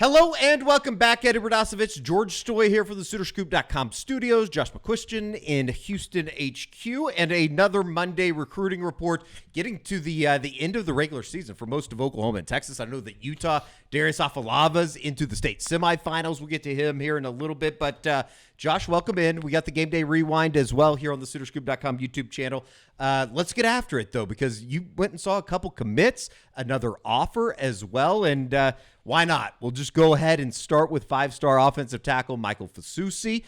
Hello and welcome back. Eddie Radosevich, George Stoy here for the SoonerScoop.com studios. Josh McCuistion in Houston HQ, and another Monday recruiting report, getting to the end of the regular season for most of Oklahoma and Texas. I know that Utah, Darius Afalava's into the state semifinals. We'll get to him here in a little bit, but Josh, welcome in. We got the Game Day Rewind as well here on the SoonerScoop.com YouTube channel. Let's get after it, though, because you went and saw a couple commits, another offer as well, and why not? We'll just go ahead and start with five-star offensive tackle Michael Fasusi.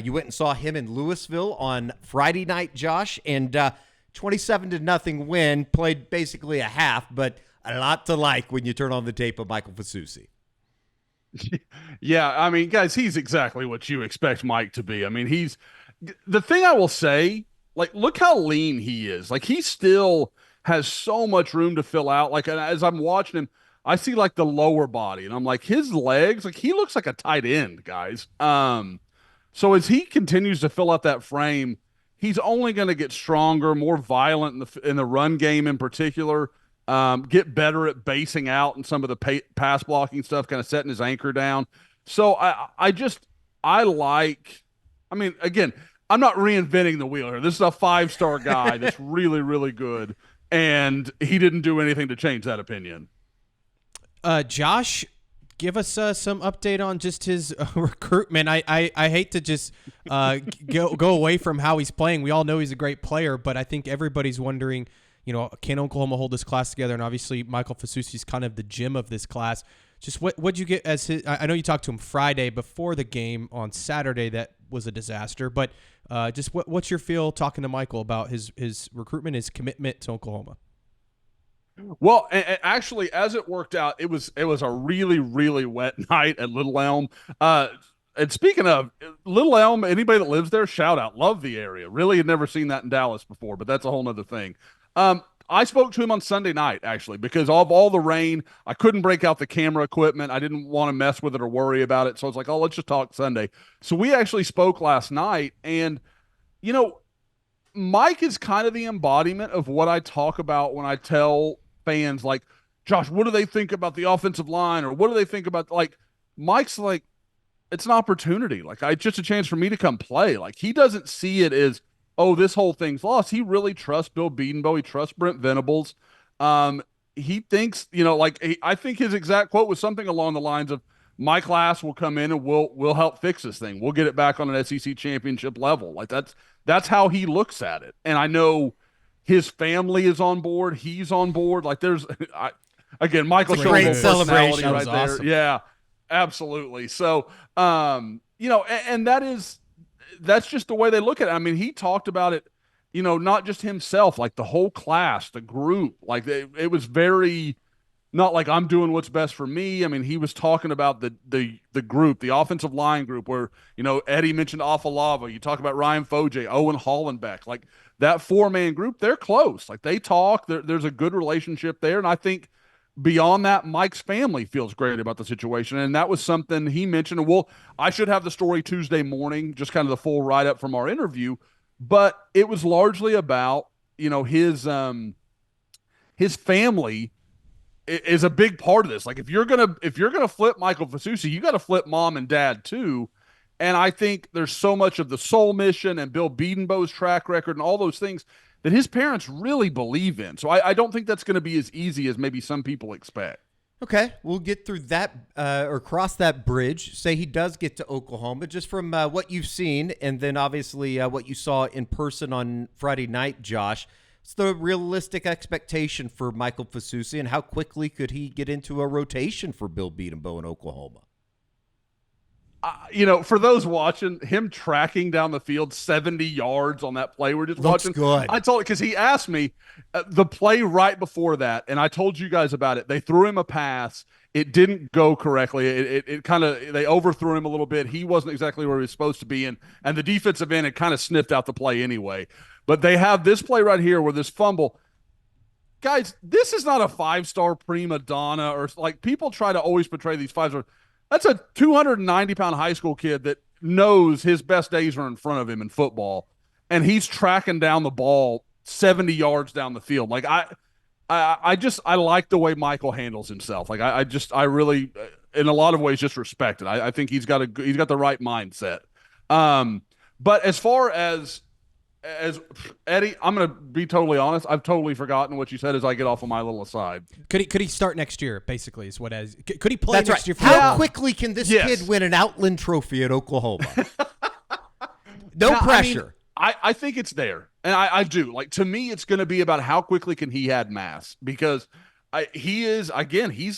You went and saw him in Lewisville on Friday night, Josh, and 27-0 win, played basically a half, but a lot to like when you turn on the tape of Michael Fasusi. Yeah, I mean, guys, he's exactly what you expect Mike to be. I mean, he's the thing I will say, like, look how lean he is. Like, he still has so much room to fill out. Like, as I'm watching him, I see like the lower body, and I'm like, his legs, like, he looks like a tight end, guys. So as he continues to fill out that frame, he's only going to get stronger, more violent in the run game in particular. Get better at basing out and some of the pass blocking stuff, kind of setting his anchor down. So I mean, again, I'm not reinventing the wheel here. This is a five-star guy that's really, really good, and he didn't do anything to change that opinion. Josh, give us some update on just his recruitment. I hate to just go away from how he's playing. We all know he's a great player, but I think everybody's wondering, you know, can Oklahoma hold this class together? And obviously Michael Fasusi is kind of the gem of this class. Just what'd you get as his? I know you talked to him Friday before the game on Saturday. That was a disaster. But just what's your feel talking to Michael about his recruitment, his commitment to Oklahoma? Well, and actually, as it worked out, it was a really, really wet night at Little Elm. And speaking of Little Elm, anybody that lives there, shout out. Love the area. Really had never seen that in Dallas before, but that's a whole nother thing. I spoke to him on Sunday night, actually, because of all the rain. I couldn't break out the camera equipment. I didn't want to mess with it or worry about it. So I was like, oh, let's just talk Sunday. So we actually spoke last night. And, you know, Mike is kind of the embodiment of what I talk about when I tell fans, like, Josh, what do they think about the offensive line? Or what do they think about, like, Mike's like, it's an opportunity. Like, it's just a chance for me to come play. Like, he doesn't see it as, oh, this whole thing's lost. He really trusts Bill Bedenbaugh. He trusts Brent Venables. He thinks, you know, like, I think his exact quote was something along the lines of, my class will come in and we'll help fix this thing. We'll get it back on an SEC championship level. Like, that's how he looks at it. And I know his family is on board. He's on board. Like, there's, again, Michael showing great celebration right there. Awesome. Yeah, absolutely. So, you know, and that's just the way they look at it. I mean, he talked about it, you know, not just himself, like the whole class, the group. Like, it was very, not like I'm doing what's best for me. I mean, he was talking about the group, the offensive line group, where, you know, Eddie mentioned Afalava. You talk about Ryan Foje, Owen Hollenbeck. Like, that four-man group, they're close. Like, they talk. There's a good relationship there. And I think beyond that, Mike's family feels great about the situation. And that was something he mentioned. And I should have the story Tuesday morning, just kind of the full write-up from our interview. But it was largely about, you know, his family is a big part of this. Like, if you're gonna flip Michael Fasusi, you got to flip mom and dad too. And I think there's so much of the Soul Mission and Bill Bedenbaugh's track record and all those things that his parents really believe in. So I don't think that's going to be as easy as maybe some people expect. Okay, we'll get through that or cross that bridge. Say he does get to Oklahoma, just from what you've seen, and then obviously what you saw in person on Friday night, Josh. What's the realistic expectation for Michael Fasusi, and how quickly could he get into a rotation for Bill Bedenbaugh in Oklahoma? You know, for those watching, him tracking down the field 70 yards on that play we're just Looks watching. good. I told, because he asked me the play right before that, and I told you guys about it. They threw him a pass. It didn't go correctly. It kind of, they overthrew him a little bit. He wasn't exactly where he was supposed to be, and the defensive end had kind of sniffed out the play anyway. But they have this play right here where this fumble. Guys, this is not a five-star prima donna, or like people try to always portray these five-star. That's a 290-pound high school kid that knows his best days are in front of him in football, and he's tracking down the ball 70 yards down the field. Like, I like the way Michael handles himself. Like I really, in a lot of ways, just respect it. I think he's got the right mindset. But as far as Eddie, I'm gonna be totally honest. I've totally forgotten what you said as I get off of my little aside. Could he start next year? Basically, is what as could he play That's next right. year? For How quickly can this Yes. kid win an Outland Trophy at Oklahoma? No Now, pressure. I think it's there. And I do. Like, to me, it's going to be about how quickly can he add mass, because he's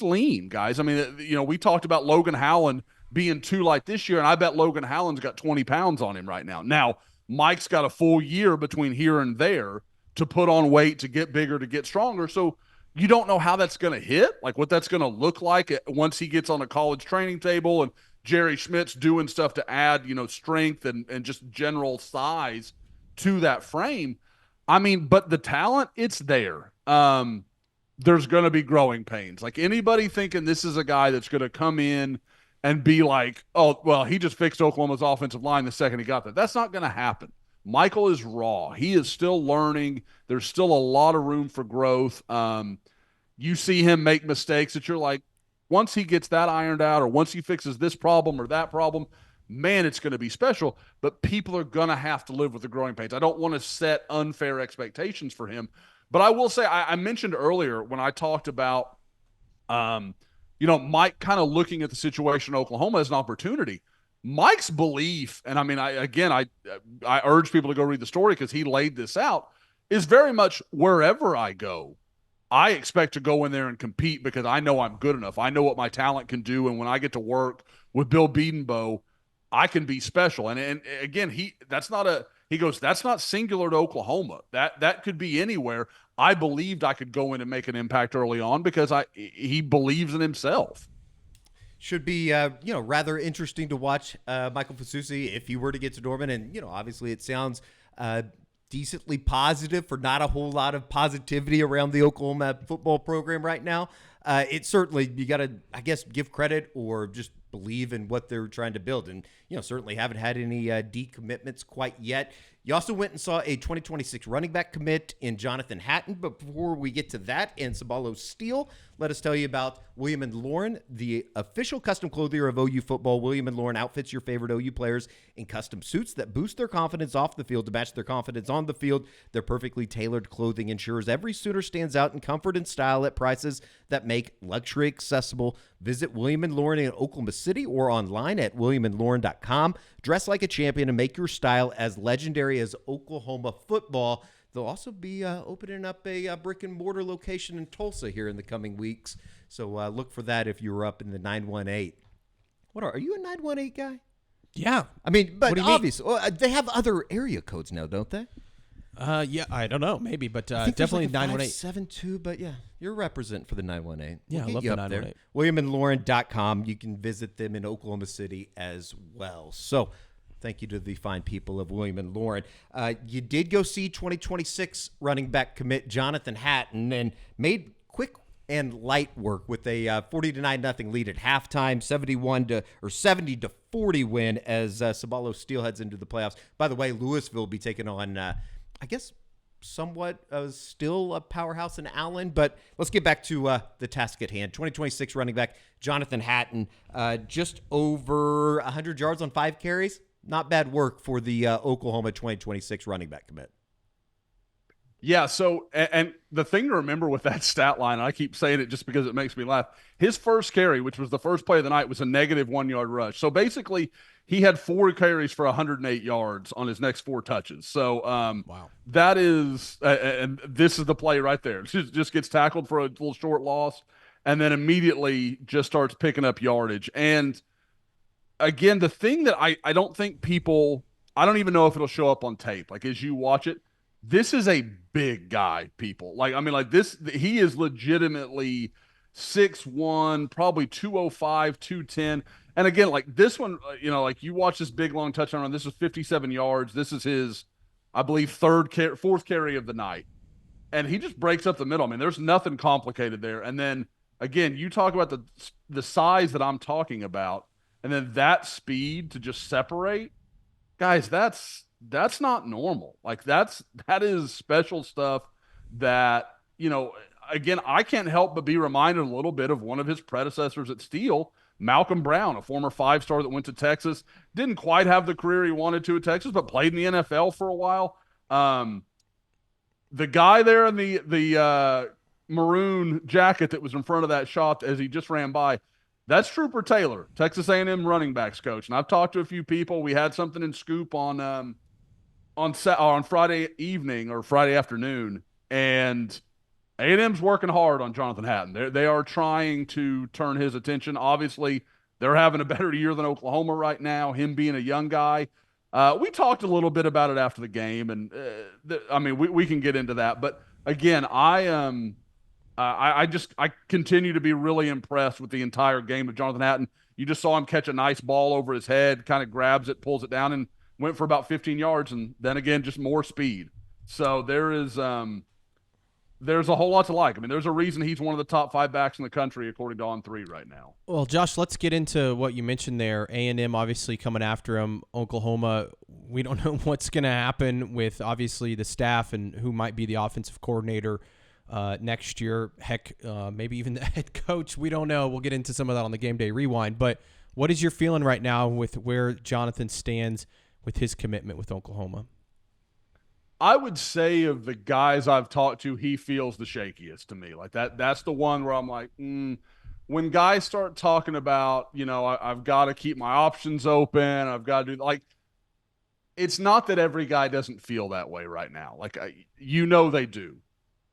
lean, guys. I mean, we talked about Logan Howland being too light this year, and I bet Logan Howland's got 20 pounds on him right now. Now, Mike's got a full year between here and there to put on weight, to get bigger, to get stronger. So you don't know how that's going to hit, like what that's going to look like once he gets on a college training table and Jerry Schmidt's doing stuff to add, strength and just general size to that frame. I mean, but the talent, it's there. There's going to be growing pains. Like, anybody thinking this is a guy that's going to come in and be like, oh, well, he just fixed Oklahoma's offensive line the second he got there. That's not going to happen. Michael is raw. He is still learning. There's still a lot of room for growth. You see him make mistakes that you're like, once he gets that ironed out, or once he fixes this problem or that problem, man, it's going to be special. But people are going to have to live with the growing pains. I don't want to set unfair expectations for him. But I will say, I mentioned earlier when I talked about, Mike kind of looking at the situation in Oklahoma as an opportunity. Mike's belief, and I mean, I urge people to go read the story because he laid this out, is very much wherever I go, I expect to go in there and compete because I know I'm good enough. I know what my talent can do. And when I get to work with Bill Bedenbaugh, I can be special. And again, that's not singular to Oklahoma. That could be anywhere. I believed I could go in and make an impact early on because he believes in himself. Should be, rather interesting to watch Michael Fasusi if he were to get to Norman. And, obviously it sounds decently positive for not a whole lot of positivity around the Oklahoma football program right now. It certainly, you got to, I guess, give credit or just believe in what they're trying to build. And, certainly haven't had any decommitments quite yet. You also went and saw a 2026 running back commit in Jonathan Hatton. But before we get to that and Cibolo Steele, let us tell you about William & Lauren, the official custom clothier of OU football. William & Lauren outfits your favorite OU players in custom suits that boost their confidence off the field to match their confidence on the field. Their perfectly tailored clothing ensures every suitor stands out in comfort and style at prices that make luxury accessible. Visit William & Lauren in Oklahoma City or online at williamandlauren.com. Dress like a champion and make your style as legendary as Oklahoma football. They'll also be opening up a brick-and-mortar location in Tulsa here in the coming weeks. So look for that if you're up in the 918. Are you a 918 guy? Yeah. I mean, but obviously, they have other area codes now, don't they? Yeah, I don't know, maybe, but like definitely 918. 572, but yeah, you're representing for the 918. Yeah, I love the 918. WilliamandLauren.com. You can visit them in Oklahoma City as well. So thank you to the fine people of William & Lauren. You did go see 2026 running back commit Jonathan Hatton and made quick and light work with a 40-9 lead at halftime, 70-40 win as Cibolo Steele heads into the playoffs. By the way, Lewisville will be taking on, I guess, somewhat still a powerhouse in Allen, but let's get back to the task at hand. 2026 running back Jonathan Hatton, just over 100 yards on 5 carries. Not bad work for the Oklahoma 2026 running back commit. Yeah, so, and the thing to remember with that stat line, I keep saying it just because it makes me laugh, his first carry, which was the first play of the night, was a negative 1 yard rush. So basically, he had 4 carries for 108 yards on his next 4 touches. So wow, that is, and this is the play right there. Just gets tackled for a little short loss, and then immediately just starts picking up yardage. And again, the thing that I don't think people, I don't even know if it'll show up on tape. Like, as you watch it, this is a big guy, people. Like, I mean, like this, he is legitimately 6'1", probably 205, 210. And again, like this one, like you watch this big, long touchdown run. This was 57 yards. This is his, I believe, fourth carry of the night. And he just breaks up the middle. I mean, there's nothing complicated there. And then, again, you talk about the size that I'm talking about, and then that speed to just separate. Guys, that's not normal. Like that is special stuff that, again, I can't help but be reminded a little bit of one of his predecessors at Steele, Malcolm Brown, a former 5-star that went to Texas. Didn't quite have the career he wanted to at Texas, but played in the NFL for a while. The guy there in the maroon jacket that was in front of that shot as he just ran by, that's Trooper Taylor, Texas A&M running backs coach. And I've talked to a few people. We had something in Scoop on Friday evening or Friday afternoon, and A&M's working hard on Jonathan Hatton. They are trying to turn his attention. Obviously, they're having a better year than Oklahoma right now, him being a young guy. We talked a little bit about it after the game, and we can get into that. But again, I continue to be really impressed with the entire game of Jonathan Hatton. You just saw him catch a nice ball over his head, kind of grabs it, pulls it down, and went for about 15 yards, and then again, just more speed. So there's a whole lot to like. I mean, there's a reason he's one of the top 5 backs in the country, according to On3 right now. Well, Josh, let's get into what you mentioned there. A&M obviously coming after him. Oklahoma, we don't know what's going to happen with obviously the staff and who might be the offensive coordinator next year. Heck, maybe even the head coach. We don't know. We'll get into some of that on the Game Day Rewind. But what is your feeling right now with where Jonathan stands with his commitment with Oklahoma? I would say of the guys I've talked to, he feels the shakiest to me. Like that's the one where I'm like, when guys start talking about, I've got to keep my options open. I've got to do it's not that every guy doesn't feel that way right now. Like, they do,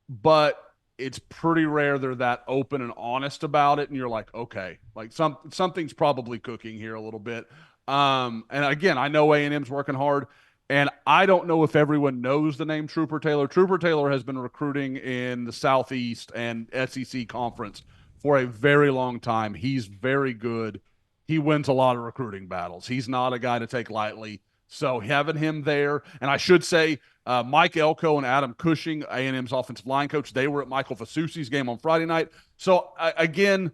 but it's pretty rare they're that open and honest about it. And you're like, okay, like something's probably cooking here a little bit. And again, I know A&M's working hard, and I don't know if everyone knows the name Trooper Taylor. Trooper Taylor has been recruiting in the Southeast and SEC conference for a very long time. He's very good. He wins a lot of recruiting battles. He's not a guy to take lightly. So having him there, and I should say Mike Elko and Adam Cushing, A&M's offensive line coach, they were at Michael Fasusi's game on Friday night. So again,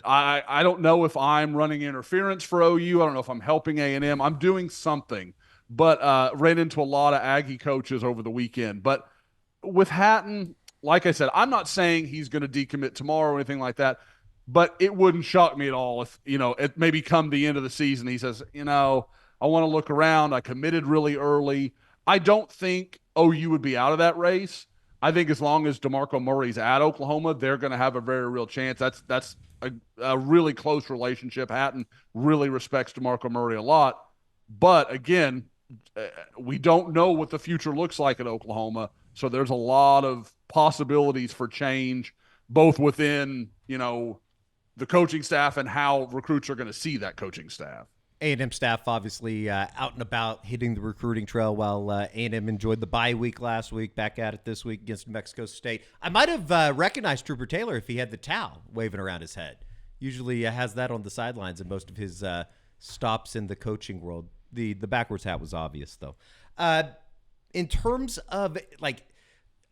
I don't know if I'm running interference for OU. I don't know if I'm helping A&M. I'm doing something, but ran into a lot of Aggie coaches over the weekend. But with Hatton, like I said, I'm not saying he's going to decommit tomorrow or anything like that, but it wouldn't shock me at all if, it maybe come the end of the season, he says, I want to look around. I committed really early. I don't think OU would be out of that race. I think as long as DeMarco Murray's at Oklahoma, they're going to have a very real chance. That's a really close relationship. Hatton really respects DeMarco Murray a lot. But again, we don't know what the future looks like at Oklahoma. So there's a lot of possibilities for change, both within, the coaching staff and how recruits are going to see that coaching staff. A&M staff obviously out and about hitting the recruiting trail while A&M enjoyed the bye week last week, back at it this week against New Mexico State. I might have recognized Trooper Taylor if he had the towel waving around his head. Usually has that on the sidelines in most of his stops in the coaching world. The backwards hat was obvious, though. In terms of,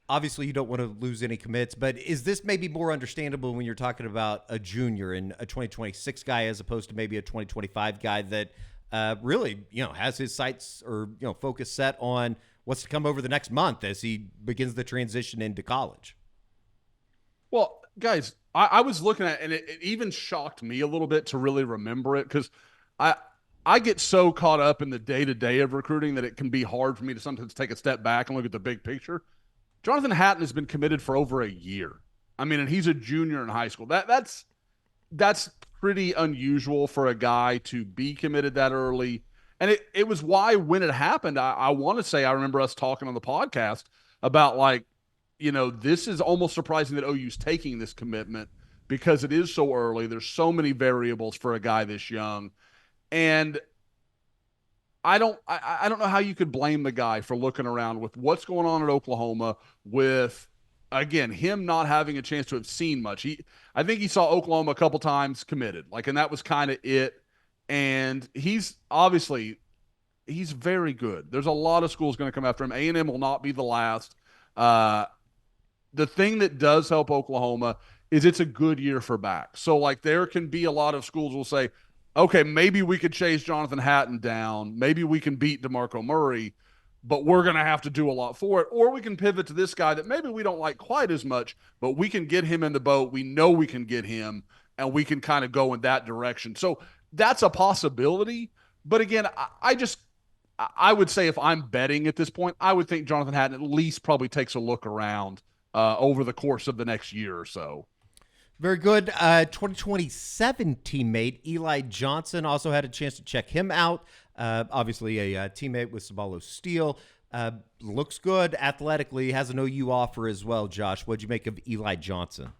obviously you don't want to lose any commits, but is this maybe more understandable when you're talking about a junior and a 2026 guy as opposed to maybe a 2025 guy that really, has his sights or, focus set on what's to come over the next month as he begins the transition into college? Well, guys, I was looking at it, and it even shocked me a little bit to really remember it, because I get so caught up in the day-to-day of recruiting that it can be hard for me to sometimes take a step back and look at the big picture. Jonathan Hatton has been committed for over a year. I mean, and he's a junior in high school. That's pretty unusual for a guy to be committed that early. And it was why when it happened, I want to say I remember us talking on the podcast about this is almost surprising that OU's taking this commitment because it is so early. There's so many variables for a guy this young. And I don't know how you could blame the guy for looking around with what's going on at Oklahoma with, again, him not having a chance to have seen much. I think he saw Oklahoma a couple times committed, and that was kind of it. And he's very good. There's a lot of schools going to come after him. A&M will not be the last. The thing that does help Oklahoma is it's a good year for backs. So there can be a lot of schools will say, okay, maybe we could chase Jonathan Hatton down. Maybe we can beat DeMarco Murray. but we're going to have to do a lot for it. Or we can pivot to this guy that maybe we don't like quite as much, but we can get him in the boat. We know we can get him, and we can kind of go in that direction. So that's a possibility. But again, I would say if I'm betting at this point, I would think Jonathan Hatton at least probably takes a look around over the course of the next year or so. Very good. 2027 teammate Eli Johnson, also had a chance to check him out. Obviously a teammate with Cibolo Steele. Looks good athletically, has an OU offer as well. Josh, what'd you make of Eli Johnson?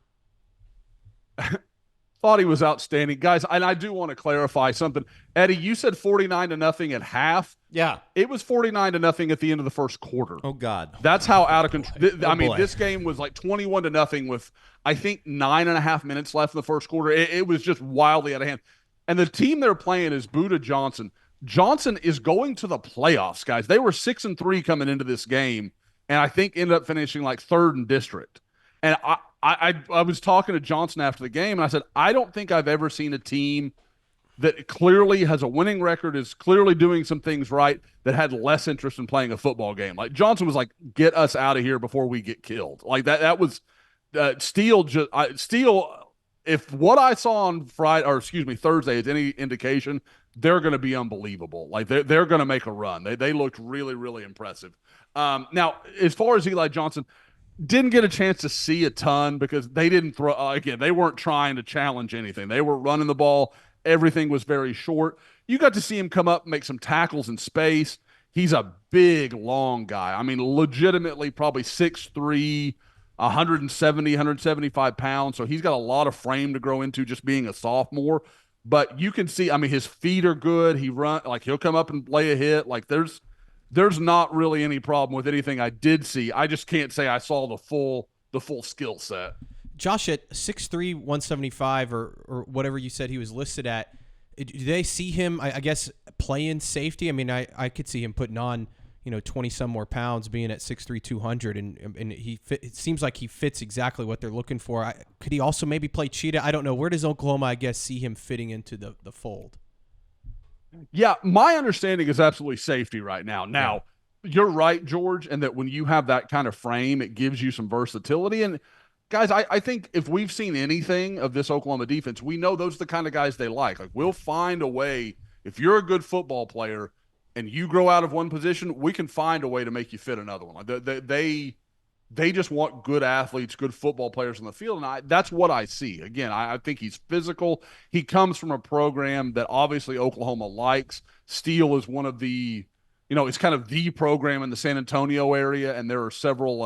Thought he was outstanding. Guys, and I do want to clarify something. Eddie, you said 49-0 at half. Yeah. It was 49-0 at the end of the first quarter. Oh, God. That's how out of control. I mean, boy. this game was like 21-0 with, I think, 9.5 minutes left in the first quarter. It was just wildly out of hand. And the team they're playing is Buda Johnson. Johnson is going to the playoffs, guys. They were 6-3 coming into this game, and I think ended up finishing like third in district. And I was talking to Johnson after the game, and I said, I don't think I've ever seen a team that clearly has a winning record, is clearly doing some things right, that had less interest in playing a football game. Like, Johnson was like, get us out of here before we get killed. Like, that was Steele. Steele, if what I saw on Thursday is any indication, they're going to be unbelievable. Like, they're going to make a run. They looked really, really impressive. Now, as far as Eli Johnson, didn't get a chance to see a ton because they didn't throw. Again, they weren't trying to challenge anything. They were running the ball. Everything was very short. You got to see him come up and make some tackles in space. He's a big, long guy. I mean, legitimately probably 6'3", 170, 175 pounds. So he's got a lot of frame to grow into just being a sophomore. But you can see, I mean, his feet are good. He'll come up and lay a hit. Like, there's not really any problem with anything I did see. I just can't say I saw the full skill set. Josh, at 6'3", 175 or whatever you said he was listed at, do they see him, I guess, playing safety? I mean, I could see him putting on, 20-some more pounds being at 6'3", 200, and it seems like he fits exactly what they're looking for. Could he also maybe play cheetah? I don't know. Where does Oklahoma, I guess, see him fitting into the fold? Yeah, my understanding is absolutely safety right now. Now, you're right, George, and that when you have that kind of frame, it gives you some versatility. And guys, I think if we've seen anything of this Oklahoma defense, we know those are the kind of guys they like. Like, we'll find a way. If you're a good football player and you grow out of one position, we can find a way to make you fit another one. Like, they just want good athletes, good football players on the field, and that's what I see. Again, I think he's physical. He comes from a program that obviously Oklahoma likes. Steele is one of the, it's kind of the program in the San Antonio area, and there are several,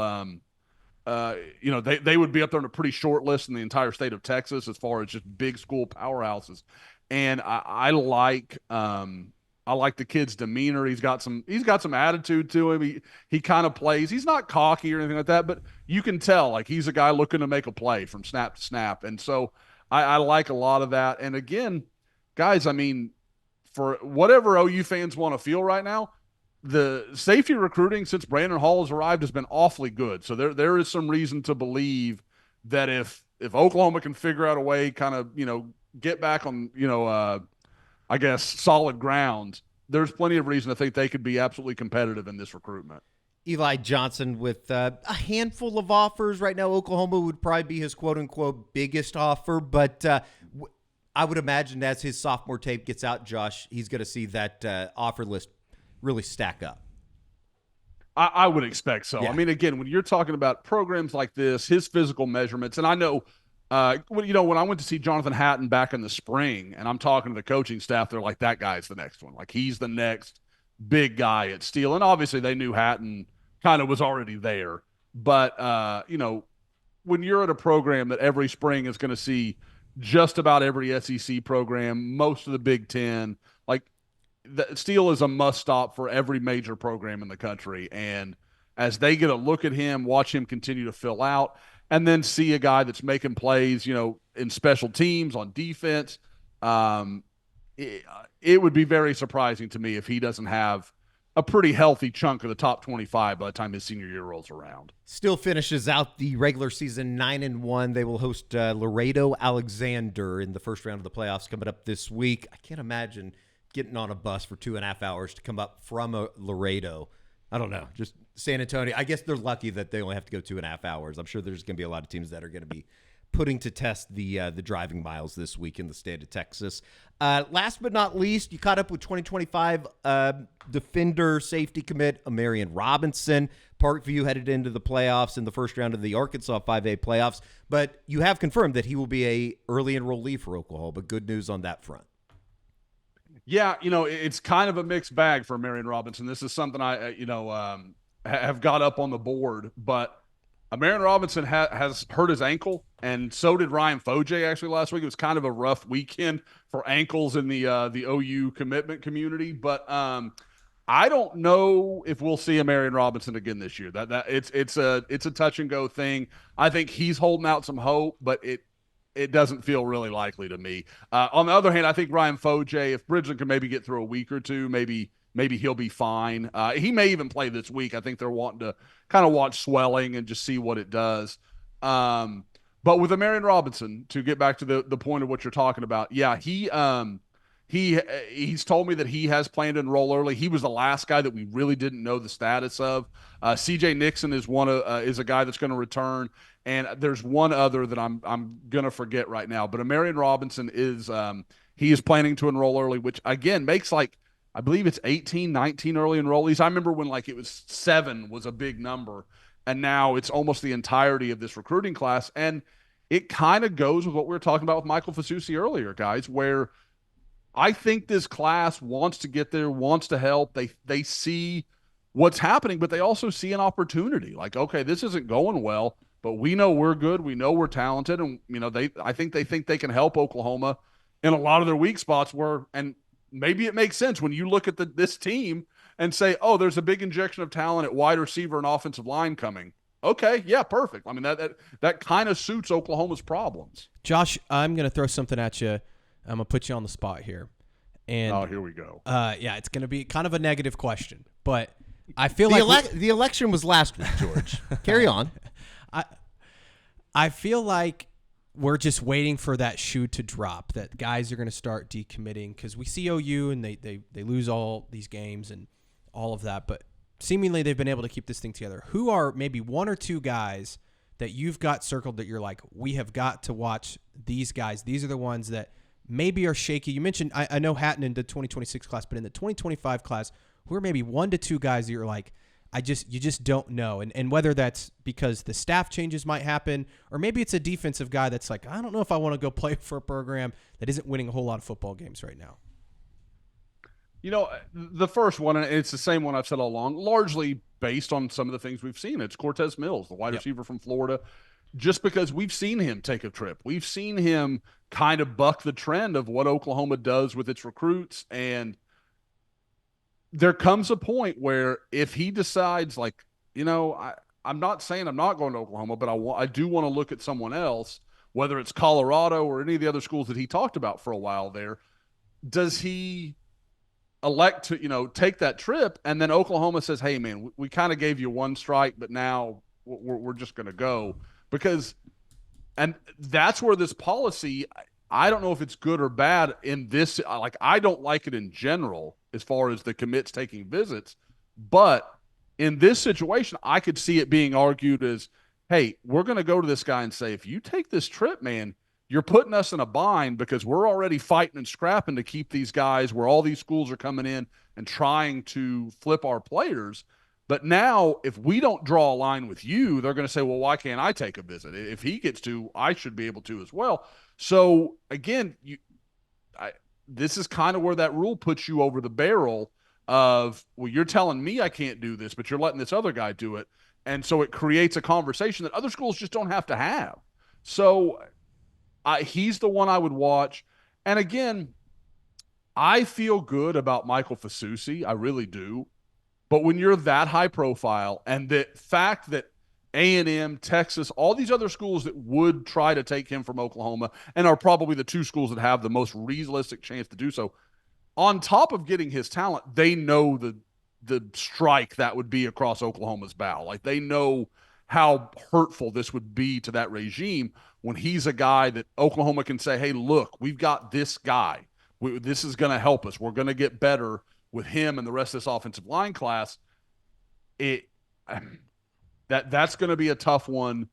they would be up there on a pretty short list in the entire state of Texas as far as just big school powerhouses. And I like the kid's demeanor. He's got some attitude to him. He kind of plays. He's not cocky or anything like that, but you can tell like he's a guy looking to make a play from snap to snap. And so I like a lot of that. And again, guys, I mean, for whatever OU fans want to feel right now, the safety recruiting since Brandon Hall has arrived has been awfully good. So there is some reason to believe that if Oklahoma can figure out a way, kind of, get back on, I guess, solid ground, there's plenty of reason to think they could be absolutely competitive in this recruitment. Eli Johnson with a handful of offers right now. Oklahoma would probably be his quote-unquote biggest offer, but I would imagine as his sophomore tape gets out, Josh, he's going to see that offer list really stack up. I would expect so. Yeah. I mean, again, when you're talking about programs like this, his physical measurements, and I know when I went to see Jonathan Hatton back in the spring, and I'm talking to the coaching staff, they're like, that guy's the next one. Like, he's the next big guy at Steele. And obviously they knew Hatton kind of was already there. But, when you're at a program that every spring is going to see just about every SEC program, most of the Big Ten, like, Steele is a must-stop for every major program in the country. And as they get a look at him, watch him continue to fill out, and then see a guy that's making plays, in special teams, on defense. It would be very surprising to me if he doesn't have a pretty healthy chunk of the top 25 by the time his senior year rolls around. Still finishes out the regular season 9-1. They will host Laredo Alexander in the first round of the playoffs coming up this week. I can't imagine getting on a bus for 2.5 hours to come up from Laredo I don't know. Just San Antonio. I guess they're lucky that they only have to go 2.5 hours. I'm sure there's going to be a lot of teams that are going to be putting to test the driving miles this week in the state of Texas. Last but not least, you caught up with 2025 defender safety commit Amarian Robinson. Parkview headed into the playoffs in the first round of the Arkansas 5A playoffs, but you have confirmed that he will be a early enrollee for Oklahoma. Good news on that front. Yeah, it's kind of a mixed bag for Marion Robinson. This is something I, have got up on the board, but Marion Robinson has hurt his ankle, and so did Ryan Foje actually last week. It was kind of a rough weekend for ankles in the OU commitment community, but I don't know if we'll see a Marion Robinson again this year. That it's a touch and go thing. I think he's holding out some hope, but it doesn't feel really likely to me. On the other hand, I think Ryan Foje, if Bridgeland can maybe get through a week or two, maybe he'll be fine. He may even play this week. I think they're wanting to kind of watch swelling and just see what it does. But with Amarian Robinson, to get back to the point of what you're talking about, yeah, he's told me that he has planned to enroll early. He was the last guy that we really didn't know the status of. CJ Nixon is is a guy that's going to return. And there's one other that I'm gonna forget right now, but Amarian Robinson is he is planning to enroll early, which again makes I believe it's 18, 19 early enrollees. I remember when it was 7 was a big number, and now it's almost the entirety of this recruiting class. And it kind of goes with what we were talking about with Michael Fasusi earlier, guys, where I think this class wants to get there, wants to help. They see what's happening, but they also see an opportunity. Like, okay, this isn't going well, but we know we're good. We know we're talented. And, I think they think they can help Oklahoma in a lot of their weak spots and maybe it makes sense when you look at this team and say, oh, there's a big injection of talent at wide receiver and offensive line coming. Okay, yeah, perfect. I mean, that kind of suits Oklahoma's problems. Josh, I'm going to throw something at you. I'm going to put you on the spot here. And here we go. Yeah, it's going to be kind of a negative question, but I feel like the election was last week, George. Carry on. I feel like we're just waiting for that shoe to drop, that guys are going to start decommitting, because we see OU and they lose all these games and all of that, but seemingly they've been able to keep this thing together. Who are maybe 1 or 2 guys that you've got circled that you're like, we have got to watch these guys? These are the ones that maybe are shaky. You mentioned, I know Hatton in the 2026 class, but in the 2025 class, who are maybe 1 to 2 guys that you're like, you just don't know. And whether that's because the staff changes might happen, or maybe it's a defensive guy that's like, I don't know if I want to go play for a program that isn't winning a whole lot of football games right now. The first one, and it's the same one I've said all along, largely based on some of the things we've seen. It's Cortez Mills, the wide receiver from Florida, just because we've seen him take a trip. We've seen him kind of buck the trend of what Oklahoma does with its recruits, and there comes a point where if he decides, I'm not saying I'm not going to Oklahoma, but I do want to look at someone else, whether it's Colorado or any of the other schools that he talked about for a while there. Does he elect to, take that trip, and then Oklahoma says, hey, man, we kind of gave you one strike, but now we're just going to go? And that's where this policy, I don't know if it's good or bad in this. I don't like it in general as far as the commits taking visits, but in this situation, I could see it being argued as, hey, we're going to go to this guy and say, if you take this trip, man, you're putting us in a bind because we're already fighting and scrapping to keep these guys where all these schools are coming in and trying to flip our players. But now if we don't draw a line with you, they're going to say, well, why can't I take a visit? If he gets to, I should be able to as well. So again, this is kind of where that rule puts you over the barrel of, well, you're telling me I can't do this, but you're letting this other guy do it. And so it creates a conversation that other schools just don't have to have. So he's the one I would watch. And again, I feel good about Michael Fasusi. I really do. But when you're that high profile, and the fact that A&M, Texas, all these other schools that would try to take him from Oklahoma and are probably the 2 schools that have the most realistic chance to do so, on top of getting his talent, they know the strike that would be across Oklahoma's bow. They know how hurtful this would be to that regime when he's a guy that Oklahoma can say, hey, look, we've got this guy. This is going to help us. We're going to get better with him and the rest of this offensive line class. it that's going to be a tough one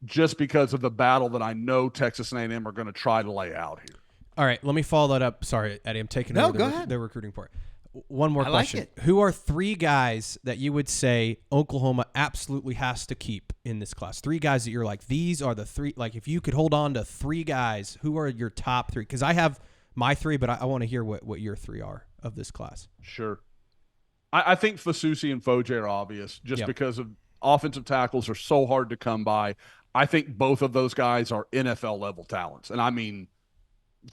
just because of the battle that I know Texas A&M are going to try to lay out here. All right, let me follow that up. Sorry, Eddie, I'm taking No, over go ahead. the recruiting part. One more I like question. it. Who are 3 guys that you would say Oklahoma absolutely has to keep in this class? 3 guys that you're like, these are the 3. Like, if you could hold on to 3 guys, who are your top 3? Because I have my 3, but I want to hear what your 3 are of this class. Sure. I think Fasusi and Foje are obvious just because of offensive tackles are so hard to come by. I think both of those guys are NFL level talents. And I mean,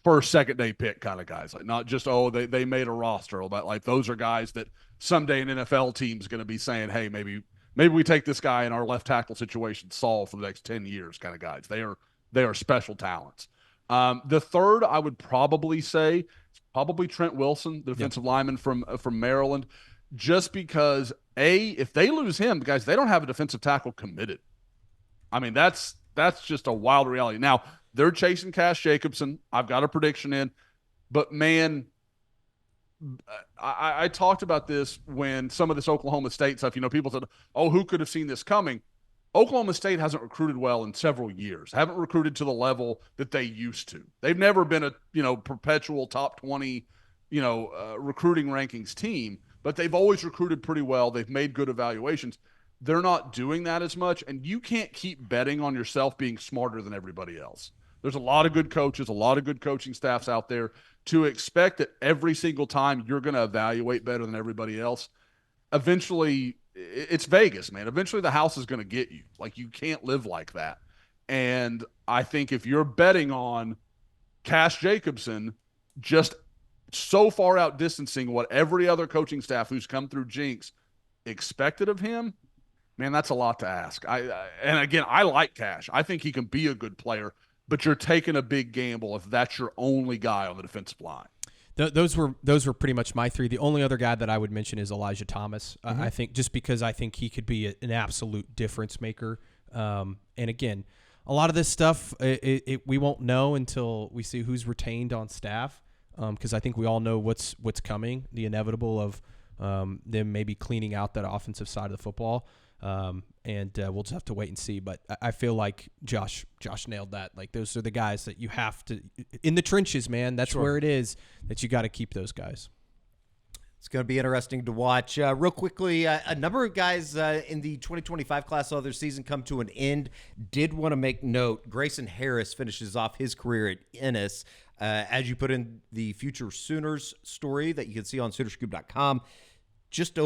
first, second day pick kind of guys, like not just, they made a roster, but like those are guys that someday an NFL team's going to be saying, hey, maybe we take this guy in our left tackle situation solved for the next 10 years kind of guys. They are special talents. The third I would probably say is probably Trent Wilson, the defensive lineman from Maryland, just because if they lose him, guys, they don't have a defensive tackle committed. I mean, that's just a wild reality. Now, they're chasing Cash Jacobson. I've got a prediction in. But, man, I talked about this when some of this Oklahoma State stuff, people said, who could have seen this coming? Oklahoma State hasn't recruited well in several years, haven't recruited to the level that they used to. They've never been a perpetual top 20 recruiting rankings team, but they've always recruited pretty well. They've made good evaluations. They're not doing that as much, and you can't keep betting on yourself being smarter than everybody else. There's a lot of good coaches, a lot of good coaching staffs out there. To expect that every single time you're going to evaluate better than everybody else, eventually it's Vegas, man. Eventually the house is going to get you. Like, you can't live like that. And I think if you're betting on Cash Jacobson just so far out distancing what every other coaching staff who's come through Jinx expected of him, man, that's a lot to ask. And again, I like Cash. I think he can be a good player, but you're taking a big gamble if that's your only guy on the defensive line. Those were pretty much my 3. The only other guy that I would mention is Elijah Thomas. I think just because I think he could be an absolute difference maker. And again, a lot of this stuff we won't know until we see who's retained on staff. Because I think we all know what's coming, the inevitable of them maybe cleaning out that offensive side of the football. And we'll just have to wait and see. But I feel like Josh nailed that. Like, those are the guys that you have to – in the trenches, man. That's where it is that you got to keep those guys. It's going to be interesting to watch. Real quickly, a number of guys in the 2025 class saw their season come to an end. Did want to make note, Grayson Harris finishes off his career at Ennis. As you put in the Future Sooners story that you can see on Soonerscoop.com, just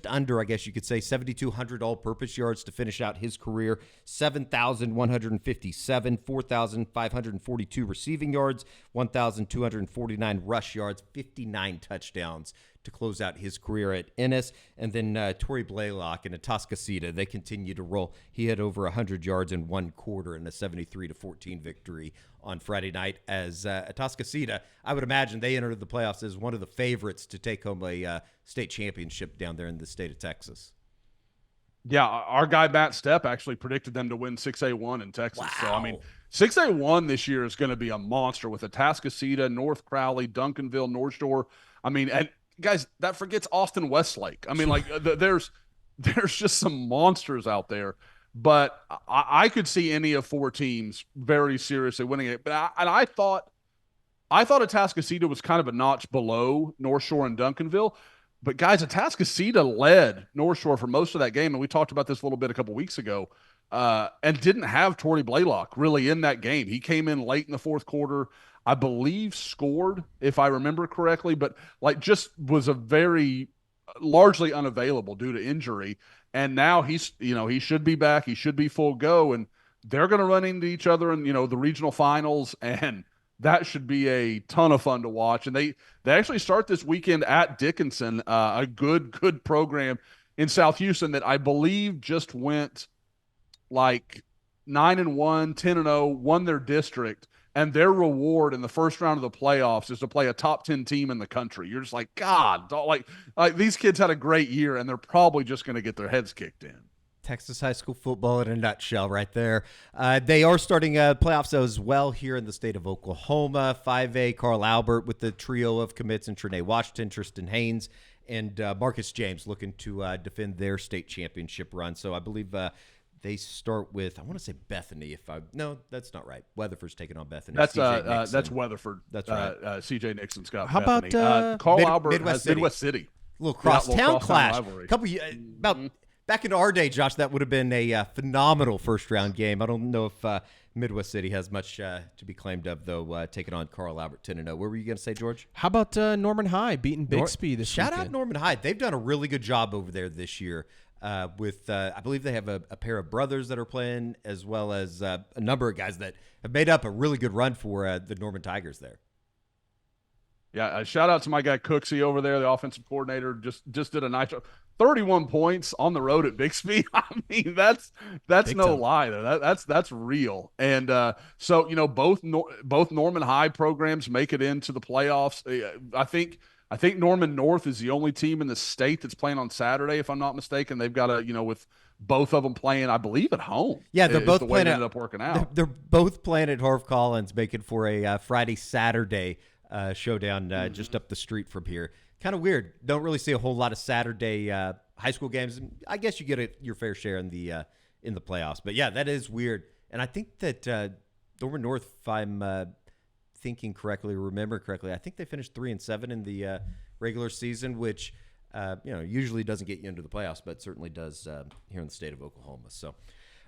under, I guess you could say, 7,200 all-purpose yards to finish out his career, 7,157, 4,542 receiving yards, 1,249 rush yards, 59 touchdowns to close out his career at Ennis. And then Torrey Blaylock and Atascocita, they continue to roll. He had over 100 yards in one quarter in a 73-14 victory on Friday night as Atascocita. I would imagine they entered the playoffs as one of the favorites to take home a state championship down there in the state of Texas. Yeah, our guy Matt Stepp actually predicted them to win 6A1 in Texas. Wow. So, I mean, 6A1 this year is going to be a monster with Atascocita, North Crowley, Duncanville, North Shore. I mean, and guys, that forgets Austin Westlake. I mean, like, there's just some monsters out there. But I could see any of 4 teams very seriously winning it. But I thought Atascocita was kind of a notch below North Shore and Duncanville. But guys, Atascocita led North Shore for most of that game, and we talked about this a little bit a couple weeks ago, and didn't have Torrey Blaylock really in that game. He came in late in the fourth quarter, I believe scored, if I remember correctly, but like just was a very largely unavailable due to injury. And now he should be back. He should be full go, and they're going to run into each other in, the regional finals, and that should be a ton of fun to watch. And they actually start this weekend at Dickinson, a good program in South Houston that I believe just went like 9-1, 10-0, won their district, and their reward in the first round of the playoffs is to play a top 10 team in the country. You're just like, God, like these kids had a great year, and they're probably just going to get their heads kicked in. Texas high school football in a nutshell right there. They are starting playoffs as well here in the state of Oklahoma. 5A, Carl Albert with the trio of commits and Trinae Washington, Tristan Haynes, and Marcus James looking to defend their state championship run. So I believe they start with, I want to say Bethany. No, that's not right. Weatherford's taking on Bethany. That's Weatherford. That's right. CJ Nixon's got How Bethany. about, Carl Albert Midwest has Midwest City. A little crosstown clash. Rivalry. Back in our day, Josh, that would have been a phenomenal first-round game. I don't know if Midwest City has much to be claimed of, though, taking on Carl Albert 10-0. What were you going to say, George? How about Norman High beating Bixby this Shout weekend? out Norman High. They've done a really good job over there this year with, I believe they have a pair of brothers that are playing, as well as a number of guys that have made up a really good run for the Norman Tigers there. Yeah, shout out to my guy Cooksey over there, the offensive coordinator. Just did a nice job. 31 points on the road at Bixby. I mean, that's Big no time. lie there. That's real. And so both Norman High programs make it into the playoffs. I think Norman North is the only team in the state that's playing on Saturday, if I'm not mistaken. They've got with both of them playing, I believe, at home. Yeah, they're both the way playing. it ended up working out. They're both playing at Harv Collins, making for a Friday-Saturday showdown just up the street from here. Kind of weird. Don't really see a whole lot of Saturday high school games. I guess you get your fair share in the playoffs. But yeah, that is weird. And I think that Norman North, if I'm thinking correctly, remember correctly, I think they finished 3-7 in the regular season, which usually doesn't get you into the playoffs, but certainly does here in the state of Oklahoma. So.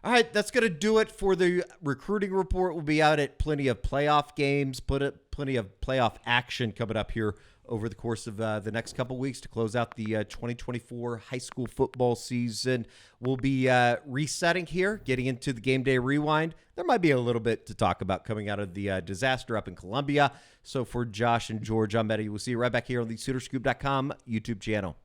All right, that's going to do it for the recruiting report. We'll be out at plenty of playoff games, plenty of playoff action coming up here over the course of the next couple weeks to close out the 2024 high school football season. We'll be resetting here, getting into the game day rewind. There might be a little bit to talk about coming out of the disaster up in Columbia. So for Josh and George, I'm Eddie. We'll see you right back here on the SoonerScoop.com YouTube channel.